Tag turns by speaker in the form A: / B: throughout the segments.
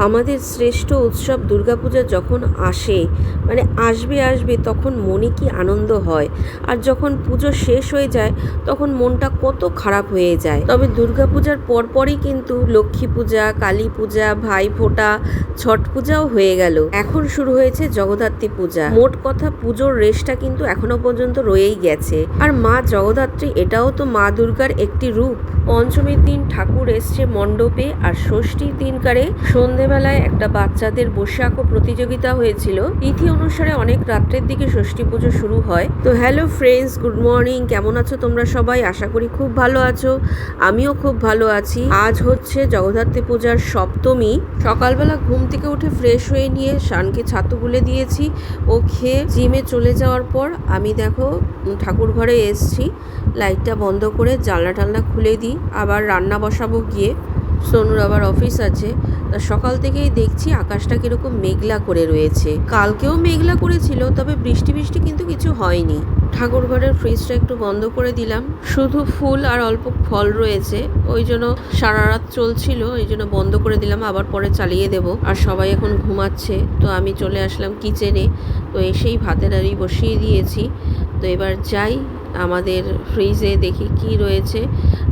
A: আমাদের শ্রেষ্ঠ উৎসব দুর্গাপূজা যখন আসে, মানে আসবে তখন মনে কি আনন্দ হয়, আর যখন পুজো শেষ হয়ে যায় তখন মনটা কত খারাপ হয়ে যায়। তবে দুর্গাপূজার পরপরই কিন্তু লক্ষ্মী পূজা, কালী পূজা, ভাইফোঁটা, ছট পূজাও হয়ে গেল। এখন শুরু হয়েছে জগদ্ধাত্রী পূজা। মোট কথা পুজোর রেশটা কিন্তু এখনো পর্যন্ত রয়েই গেছে। আর মা জগদ্ধাত্রী এটাও তো মা দুর্গার একটি রূপ। পঞ্চমীর দিন ঠাকুর এসছে মণ্ডপে, আর ষষ্ঠীর দিনকারে সন্ধেবেলায় একটা বাচ্চাদের বসে আঁকো প্রতিযোগিতা হয়েছিল। তিথি অনুসারে অনেক রাত্রের দিকে ষষ্ঠী পুজো শুরু হয়। তো হ্যালো ফ্রেন্ডস, গুড মর্নিং। কেমন আছো তোমরা সবাই? আশা করি খুব ভালো আছো। আমিও খুব ভালো আছি। আজ হচ্ছে জগদ্ধাত্রী পূজার সপ্তমী। সকালবেলা ঘুম থেকে উঠে ফ্রেশ হয়ে নিয়ে শানকে ছাতু গুলে দিয়েছি। ও খেয়ে জিমে চলে যাওয়ার পর আমি দেখো ঠাকুর ঘরে এসছি। লাইটটা বন্ধ করে জানলা টালনা খুলে দিই, আবার রান্না বসাবো গিয়ে। সোনুর আবার অফিস আছে। তা সকাল থেকেই দেখছি আকাশটা কিরকম মেঘলা করে রয়েছে। কালকেও মেঘলা করেছিল, তবে বৃষ্টি কিন্তু কিছু হয়নি। ঠাকুর ঘরের ফ্রিজটা একটু বন্ধ করে দিলাম, শুধু ফুল আর অল্প ফল রয়েছে, ওই জন্য সারা রাত চলছিল, ওই জন্য বন্ধ করে দিলাম, আবার পরে চালিয়ে দেব। আর সবাই এখন ঘুমাচ্ছে, তো আমি চলে আসলাম কিচেনে। তো এসেই ভাতের হাঁড়ি বসিয়ে দিয়েছি। তো এবার যাই আমাদের ফ্রিজে দেখি কি রয়েছে।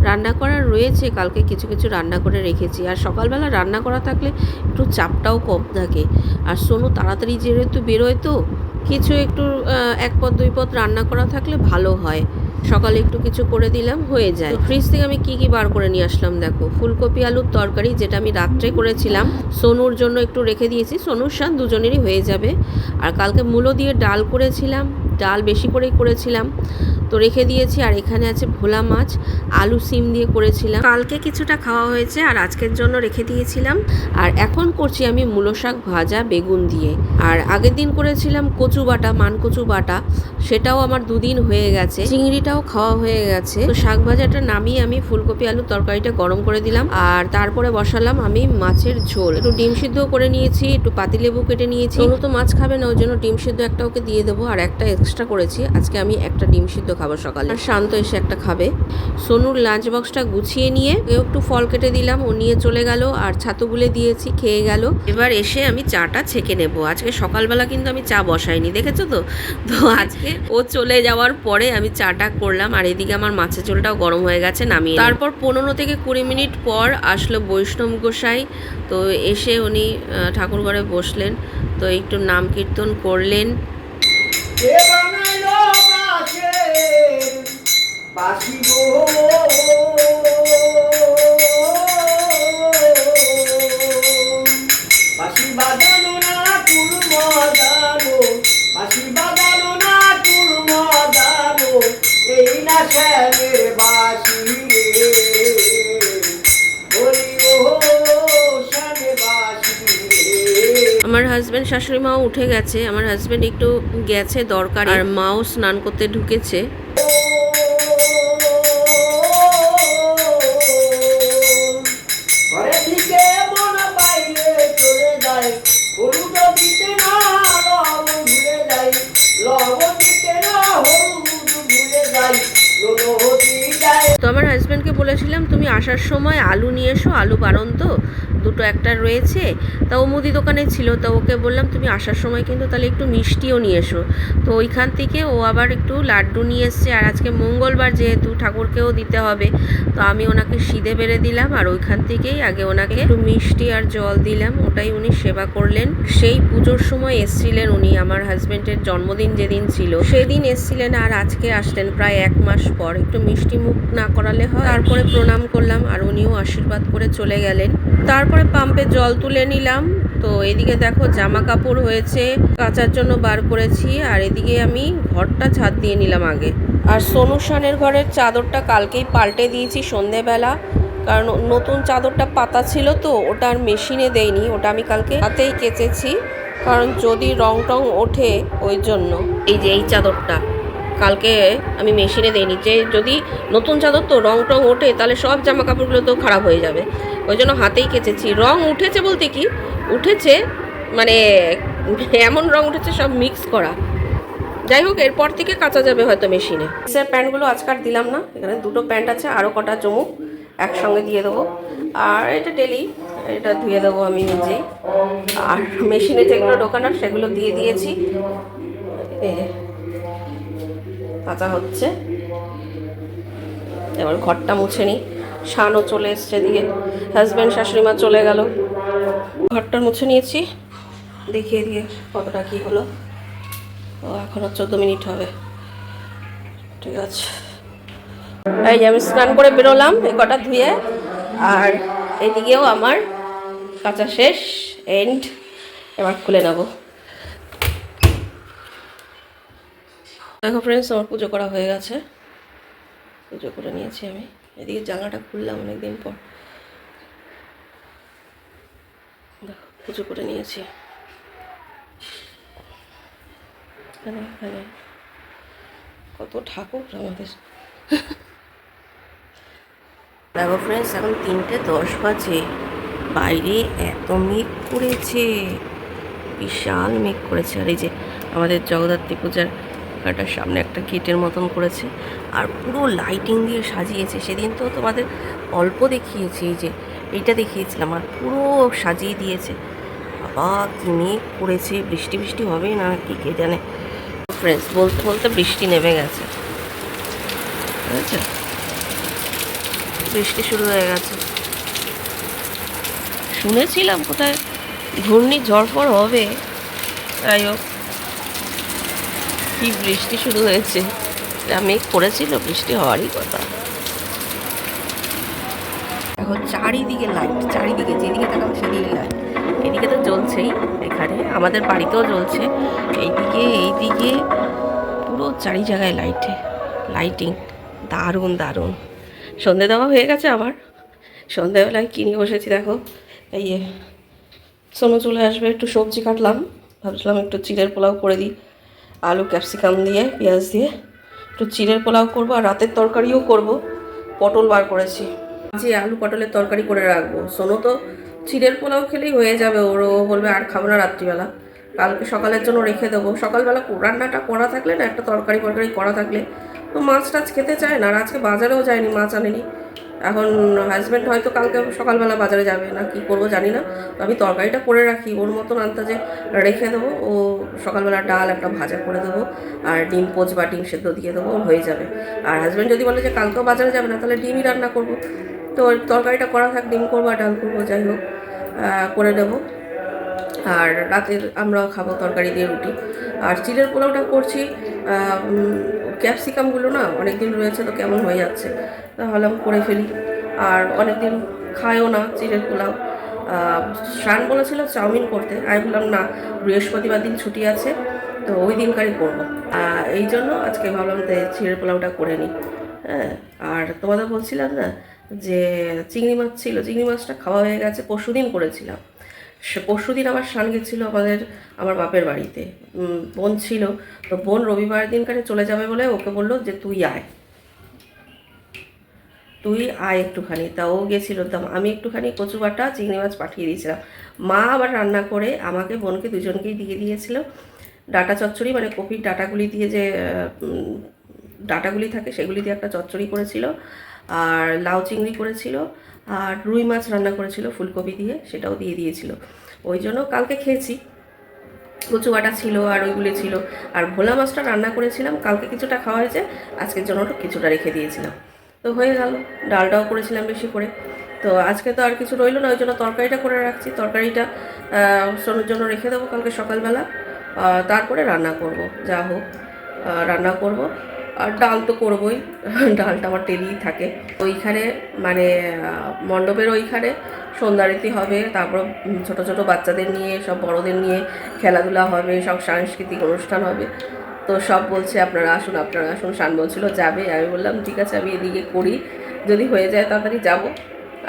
A: রান্না করার রয়েছে, কালকে কিছু রান্না করে রেখেছি। আর সকালবেলা রান্না করা থাকলে একটু চাপটাও কম থাকে। আর সোনু তাড়াতাড়ি যেহেতু বেরোয়, তো কিছু একটু এক পদ দুই পদ রান্না করা থাকলে ভালো হয়। সকালে একটু কিছু করে দিলাম, হয়ে যায়। ফ্রিজ থেকে আমি কি বার করে নিয়ে আসলাম দেখো। ফুলকপি আলুর তরকারি, যেটা আমি রাত্রে করেছিলাম, সোনুর জন্য একটু রেখে দিয়েছি। সোনুর শান দুজনেরই হয়ে যাবে। আর কালকে মূলো দিয়ে ডাল করেছিলাম, ডাল বেশি করেই করেছিলাম, তো রেখে দিয়েছি। আর এখানে আছে ভোলা মাছ, আলু সিম দিয়ে করেছিলাম, কালকে কিছুটা খাওয়া হয়েছে আর আজকের জন্য রেখে দিয়েছিলাম। আর এখন করছি আমি মূলো শাক ভাজা বেগুন দিয়ে। আর আগের দিন করেছিলাম কচু বাটা, মানকচু বাটা, সেটাও আমার দুদিন হয়ে গেছে। চিংড়িটাও খাওয়া হয়ে গেছে। তো শাক ভাজাটা নামিয়ে আমি ফুলকপি আলুর তরকারিটা গরম করে দিলাম। আর তারপরে বসালাম আমি মাছের ঝোল। একটু ডিম সিদ্ধ করে নিয়েছি, একটু পাতিলেবু কেটে নিয়েছি। ও তো মাছ খাবে না, ওই জন্য ডিম সিদ্ধ একটা ওকে দিয়ে দেবো, আর একটা এক্সট্রা করেছি। আজকে আমি একটা ডিম সিদ্ধ খাবো সকালে, আর শান্ত এসে একটা খাবে। সোনুর লাঞ্চ বক্সটা গুছিয়ে নিয়ে কেউ একটু ফল কেটে দিলাম, ও নিয়ে চলে গেল। আর ছাতু গুলে দিয়েছি, খেয়ে গেল। এবার এসে আমি চাটা ছেঁকে নেব। আজকে সকালবেলা কিন্তু আমি চা বসাইনি, দেখেছো তো। তো আজকে ও চলে যাওয়ার পরে আমি চাটা করলাম। আর এদিকে আমার মাছের ঝোলটাও গরম হয়ে গেছে, নামিয়ে। তারপর 15 থেকে 20 মিনিট পর আসলো বৈষ্ণব গোসাই। তো এসে উনি ঠাকুর ঘরে বসলেন, তো একটু নাম কীর্তন করলেন। বাসি গো বাসি বাজানো না কুল মজানো, বাসি বাজানো না কুল মজানো, এই না শ্যামের বাসি রে বলি ও শ্যামে বাসি রে। আমার হাজব্যান্ড শাশুড়ি মাও উঠে গেছে। আমার হাজব্যান্ড একটু গেছে দরকার, আর মাও স্নান করতে ঢুকেছে। তো আমার হাজব্যান্ডকে বলেছিলাম তুমি আসার সময় আলু নিয়ে এসো, আলু বারণ তো, দুটো একটা রয়েছে। তা ও মুদি দোকানে ছিল, তো ওকে বললাম তুমি আসার সময় কিন্তু তাহলে একটু মিষ্টিও নিয়ে এসো। তো ওইখান থেকে ও আবার একটু লাড্ডু নিয়ে এসছে। আর আজকে মঙ্গলবার যেহেতু ঠাকুরকেও দিতে হবে, তো আমি ওনাকে সিধে বেড়ে দিলাম। আর ওইখান থেকেই আগে ওনাকে একটু মিষ্টি আর জল দিলাম, ওটাই উনি সেবা করলেন। সেই পুজোর সময় এসছিলেন উনি, আমার হাজব্যান্ডের জন্মদিন যেদিন ছিল সেদিন এসছিলেন, আর আজকে আসলেন প্রায় 1 মাস পর। একটু মিষ্টি মুখ না করালে হয়। তারপরে প্রণাম করলাম, আর উনিও আশীর্বাদ করে চলে গেলেন। তারপরে পাম্পে জল তুলে নিলাম। তো এদিকে দেখো জামা কাপড় হয়েছে, কাচার জন্য বার করেছি। আর এদিকে আমি ঘরটা ঝাঁট দিয়ে নিলাম আগে। আর সোনু শানের ঘরের চাদরটা কালকেই পাল্টে দিয়েছি সন্ধেবেলা, কারণ নতুন চাদরটা পাতা ছিল, তো ওটা আর মেশিনে দেয়নি, ওটা আমি কালকে হাতেই কেচেছি, কারণ যদি রং টং ওঠে ওই জন্য। এই যে এই চাদরটা কালকে আমি মেশিনে দিইনি, যে যদি নতুন চাদর তো রং টং ওঠে তাহলে সব জামা কাপড়গুলো তো খারাপ হয়ে যাবে, ওই জন্য হাতেই কেচেছি। রং উঠেছে বলতে কি উঠেছে, মানে এমন রং উঠেছে সব মিক্স করা। যাই হোক, এরপর থেকে কাচা যাবে হয়তো মেশিনে। স্যার প্যান্টগুলো আজকাল দিলাম না, এখানে দুটো প্যান্ট আছে, আরও কটা চমুক একসঙ্গে দিয়ে দেবো। আর এটা ডেলি এটা ধুয়ে দেবো আমি নিজেই। আর মেশিনে যেগুলো ঢোকানোর সেগুলো দিয়ে দিয়েছি, কাঁচা হচ্ছে। এবার ঘরটা মুছে নিই। শানও চলে এসছে দিকে, হাজব্যান্ড শাশুড়িমা চলে গেল। ঘরটা মুছে নিয়েছি, দেখিয়ে দিয়ে কতটা কী হলো। ও এখনও 14 মিনিট হবে। ঠিক আছে, এই যে আমি স্নান করে বেরোলাম এই কটা ধুয়ে, আর এদিকেও আমার কাঁচা শেষ, এন্ড। এবার খুলে নেব। দেখো ফ্রেন্ডস, আমার পুজো করা হয়ে গেছে, পুজো করে নিয়েছি আমি। এদিকে জানলাটা খুললাম অনেকদিন পর, দেখো পুজো করে নিয়েছি। এখানে কত ঠাকুর আমাদের। দেখো ফ্রেন্ডস, এখন 3:10 বাজে, বাইরে এত মেঘ করেছে, বিশাল মেঘ করেছে। আর এই যে আমাদের জগদ্ধাত্রী পূজার ঘরটার সামনে একটা গেটের মতন করেছে, আর পুরো লাইটিং দিয়ে সাজিয়েছে। সেদিন তো তোমাদের অল্প দেখিয়েছি, এই যে এইটা দেখিয়েছিলাম, আর পুরো সাজিয়ে দিয়েছে। বাবা কি মেঘ করেছে, বৃষ্টি বৃষ্টি হবে না কি কে জানে। ফ্রেন্ডস, বলতে বলতে বৃষ্টি নেমে গেছে, বুঝেছো? বৃষ্টি শুরু হয়ে গেছে। শুনেছিলাম কোথায় ঘূর্ণি ঝড়ফড় হবে, তাই হোক কি বৃষ্টি শুরু হয়েছে। মেঘ করেছিল, বৃষ্টি হওয়ারই কথা। এখন চারিদিকে লাইট, চারিদিকে যেদিকে তাকাবো সেদিকে লাইট। এদিকে তো জ্বলছেই, এখানে আমাদের বাড়িতেও জ্বলছে, এইদিকে পুরো চারি জায়গায় লাইটিং। দারুণ দারুণ। সন্ধে দেওয়া হয়ে গেছে আমার, সন্ধেবেলায় কিনে বসেছি। দেখো এই সোনু চলে আসবে, একটু সবজি কাটলাম, ভাবছিলাম একটু চিড়ের পোলাও করে দিই, আলু ক্যাপসিকাম দিয়ে পেঁয়াজ দিয়ে একটু চিড়ের পোলাও করবো। আর রাতের তরকারিও করব, পটল বার করেছি, যে আলু পটলের তরকারি করে রাখবো। সোনু তো চিড়ের পোলাও খেলেই হয়ে যাবে, ওরও বলবে আর খাবো না রাত্রিবেলা। কালকে সকালের জন্য রেখে দেবো। সকালবেলা রান্নাটা করা থাকলে না, একটা তরকারি করা থাকলে তো মাছ টাছ খেতে চায় না। আর আজকে বাজারেও যায়নি, মাছ আনেনি। এখন হাজব্যান্ড হয়তো কালকে সকালবেলা বাজারে যাবে, না কি করবো জানি না। তো আমি তরকারিটা করে রাখি, ওর মতন আন্দাজে রেখে দেবো। ও সকালবেলা ডাল একটা ভাজা করে দেবো, আর ডিম পোচ বা ডিম সেদ্ধ দিয়ে দেবো, হয়ে যাবে। আর হাজব্যান্ড যদি বলে যে কালকেও বাজারে যাবে না, তাহলে ডিমই রান্না করবো। তো তরকারিটা করা থাক, ডিম করবো আর ডাল করবো, যাই হোক করে দেবো। আর রাতের আমরাও খাবো তরকারি দিয়ে রুটি। আর চিড়ের পোলাওটা করছি, ক্যাপসিকামগুলো না অনেক দিন রয়েছে তো কেমন হয়ে যাচ্ছে, তাহলে আমি করে ফেলি। আর অনেক দিন খায়ও না চিড়ের পোলাও। শান বলেছিল চাউমিন করতে, আমি বললাম না, বৃহস্পতিবার দিন ছুটি আছে, তো ওই দিনকারই করবো। এই জন্য আজকে ভাবলাম যে চিড়ের পোলাওটা করে নিই। হ্যাঁ, আর তোমাদের বলছিলাম না যে চিংড়ি মাছ ছিল, চিংড়ি মাছটা খাওয়া হয়ে গেছে, পরশুদিন করেছিলাম। পরশুদিন আমার শান গেছিল আমার বাপের বাড়িতে, বোন ছিল। তো বোন রবিবার দিনকারে চলে যাবে বলে ওকে বললো যে তুই আয় একটুখানি। তা ও গেছিলো, তো আমি একটুখানি কচু বাটা চিংড়ি মাছ পাঠিয়ে দিয়েছিলাম। মা আবার রান্না করে আমাকে বোনকে দুজনকেই দিয়ে দিয়েছিল ডাটা চচ্চড়ি, মানে কপির ডাটাগুলি দিয়ে যে ডাটাগুলি থাকে সেগুলি দিয়ে একটা চচ্চড়ি করেছিল, আর লাউ চিংড়ি করেছিল, আর রুই মাছ রান্না করেছিল ফুলকপি দিয়ে, সেটাও দিয়ে দিয়েছিল। ওই জন্য কালকে খেয়েছি, কচু বাটা ছিল আর ওইগুলি ছিল। আর ভোলা মাছটা রান্না করেছিলাম, কালকে কিছুটা খাওয়া হয়েছে, আজকের জন্য কিছুটা রেখে দিয়েছিলাম, তো হয়ে গেল। ডালটাও করেছিলাম বেশি করে। তো আজকে তো আর কিছু রইলো না, ওই জন্য তরকারিটা করে রাখছি। তরকারিটা সোনুর জন্য রেখে দেবো কালকে সকালবেলা, তারপরে রান্না করব, যা হোক রান্না করব। আর ডাল তো করবই, ডালটা আমার টেরিই থাকে। ওইখানে মানে মণ্ডপের ওইখানে সন্ধ্যারতি হবে, তারপর ছোট ছোট বাচ্চাদের নিয়ে, সব বড়দের নিয়ে খেলাধুলা হবে, সব সাংস্কৃতিক অনুষ্ঠান হবে। তো সব বলছে আপনারা আসুন, আপনারা আসুন। শান বলছিল যাবে, আমি বললাম ঠিক আছে, আমি এদিকে করি, যদি হয়ে যায় তাড়াতাড়ি যাব।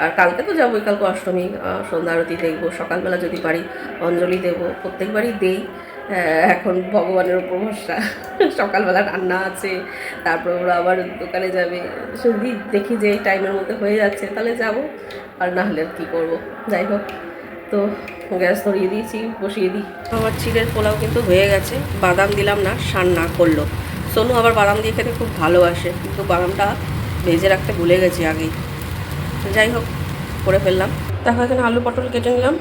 A: আর কালকে তো যাবোই, কালকে অষ্টমী, সন্ধ্যা আরতি দেখবো, সকালবেলা যদি পারি অঞ্জলি দেবো, প্রত্যেকবারই দেই। এখন ভগবানের উপর ভরসা, সকালবেলা রান্না আছে, তারপর ওরা আবার দোকানে যাবে, যদি দেখি যে এই টাইমের মধ্যে হয়ে যাচ্ছে তাহলে যাব, আর না হলে কী করবো। যাই হোক, তো গ্যাস ধরিয়ে দিয়েছি, বসিয়ে দিই। আমার চিড়ের পোলাও কিন্তু হয়ে গেছে। বাদাম দিলাম না, শান না করলো। সোনু আবার বাদাম দিয়ে খেতে খুব ভালোবাসে, কিন্তু বাদামটা ভেজে রাখতে ভুলে গেছি আগেই। যাই হোক, করে ফেললাম। দেখো এখানে আলু পটল কেটে নিলাম,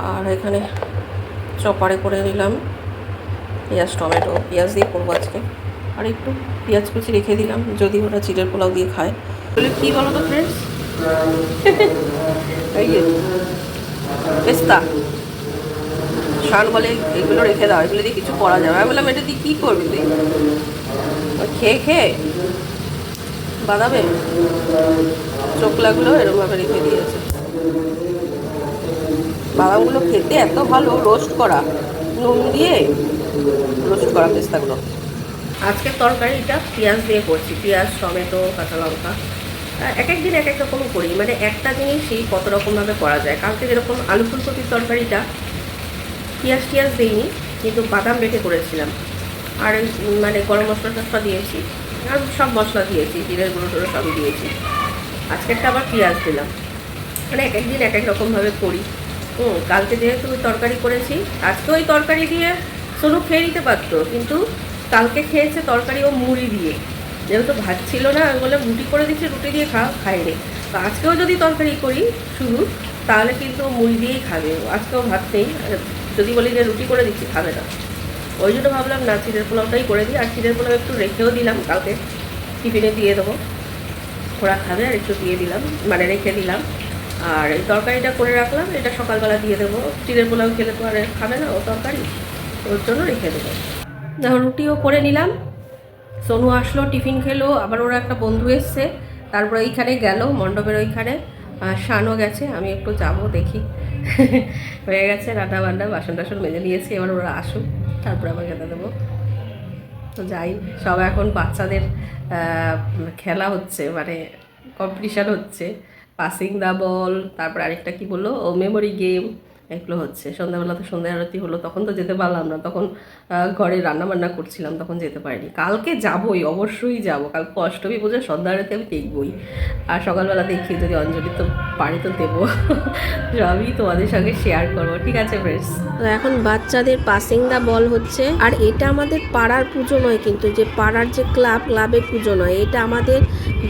A: আর এখানে চপারে করে নিলাম পেঁয়াজ টমেটো, পেঁয়াজ দিয়ে করবো আজকে। আর একটু পেঁয়াজ কুচি রেখে দিলাম, যদি ওরা চিড়ের পোলাও দিয়ে খায়। বলে কী বলো তো ফ্রেন্ডস, এই যে পেস্তা শান বলে এগুলো রেখে দাও, এগুলো দিয়ে কিছু করা যাবে। আমি বললাম এটা দিয়ে কী করবি তুই, খেয়ে খেয়ে বাদামে চোখলাগুলো এরকমভাবে রেখে দিয়েছে। বাদামগুলো খেতে এত ভালো, রোস্ট করা নুন দিয়ে রোস্ট করা পেস্তাগুলো। আজকের তরকারিটা পেঁয়াজ দিয়ে করছি, পেঁয়াজ টমেটো কাঁচা লঙ্কা। এক এক দিন এক এক রকম করি, মানে একটা জিনিসই কত রকমভাবে করা যায়। কালকে যেরকম আলু ফুলকপির তরকারিটা পেঁয়াজ টিয়াজ দিইনি, কিন্তু বাদাম বেটে করেছিলাম, আর মানে গরম মশলা টশলা দিয়েছি, আর সব মশলা দিয়েছি, জিরের গুঁড়ো টুড়ো সবই দিয়েছি। আজকেরটা আবার পেঁয়াজ দিলাম, মানে এক এক দিন এক এক রকমভাবে করি। কালকে যেহেতু ওই তরকারি করেছি, আজকে ওই তরকারি দিয়ে সোনু খেয়ে নিতে পারতো, কিন্তু কালকে খেয়েছে তরকারি ও মুড়ি দিয়ে, যেহেতু ভাত ছিল না, আমি বলে রুটি করে দিচ্ছি, রুটি দিয়ে খায়নি। তো আজকেও যদি তরকারি করি শুধু, তাহলে কিন্তু মুড়ি দিয়েই খাবে। আজকেও ভাত নেই, যদি বলি যে রুটি করে দিচ্ছি খাবে না। ওই জন্য ভাবলাম না, চিড়ের পোলাওটাই করে দিই। আর চিড়ের পোলাও একটু রেখেও দিলাম, কালকে টিফিনে দিয়ে দেবো, ওরা খাবে, আর একটু দিয়ে দিলাম, মানে রেখে দিলাম। আর এই তরকারিটা করে রাখলাম, এটা সকালবেলা দিয়ে দেবো। চিড়ের পোলাও খেলে তো আর খাবে না ও তরকারি, ওর জন্য রেখে দেবো। দেখো রুটিও করে নিলাম, সোনু আসলো, টিফিন খেলো, আবার ওরা একটা বন্ধু এসছে, তারপরে ওইখানে গেল মণ্ডপের ওইখানে, শানও গেছে। আমি একটু যাব দেখি। হয়ে গেছে রান্না বান্না, বাসন টাসন মেজে নিয়েছি, এবার ওরা আসুক, তারপরে আবার খেতে দেবো। তো যাই, সব এখন বাচ্চাদের খেলা হচ্ছে, মানে কম্পিটিশান হচ্ছে, পাসিং দ্য বল, তারপর আরেকটা কি বললো, ও মেমোরি গেম, এগুলো হচ্ছে। সন্ধ্যাবেলা তো সন্ধ্যা আরতি হলো, তখন তো যেতে পারলাম না, তখন ঘরে রান্নাবান্না করছিলাম, তখন যেতে পারিনি। কালকে যাবই, অবশ্যই যাব, কালকে অষ্টমী পুজো, সন্ধ্যা আরতি আমি দেখবই। আর সকালবেলা দেখি যদি অঞ্জলি তো পারি তো দেবো। সবই তোমাদের সঙ্গে শেয়ার করবো, ঠিক আছে ফ্রেন্ডস? তো এখন বাচ্চাদের পাসিং দ্য বল হচ্ছে। আর এটা আমাদের পাড়ার পুজো নয়, কিন্তু যে পাড়ার যে ক্লাবের পুজো নয়, এটা আমাদের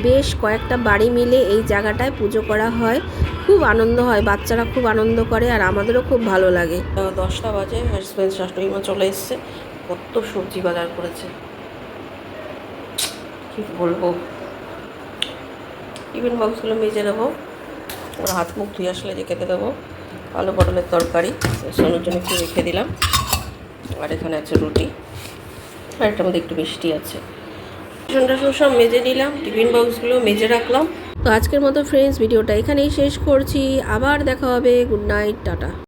A: বেশ কয়েকটা বাড়ি মিলে এই জায়গাটায় পুজো করা হয়। খুব আনন্দ হয়, বাচ্চারা খুব আনন্দ করে, আর আমাদেরও খুব ভালো লাগে। 10টা বাজে, হাজব্যান্ড শাশুড়ি মা চলে এসছে, কত সবজি বাজার করেছে কি বলবো। টিফিন বক্সগুলো মেজে নেবো, ওরা হাত মুখ ধুয়ে আসলে যে খেতে দেবো। আলু পটলের তরকারি সোনুর জন্য একটু রেখে দিলাম, আর এখানে আছে রুটি, আর এটার মধ্যে একটু মিষ্টি আছে। বাসন সব মেজে নিলাম, টিফিন বক্সগুলো মেজে রাখলাম। তো আজকের মতো ফ্রেন্ডস ভিডিওটা এখানেই শেষ করছি, আবার দেখা হবে। Good night, tata.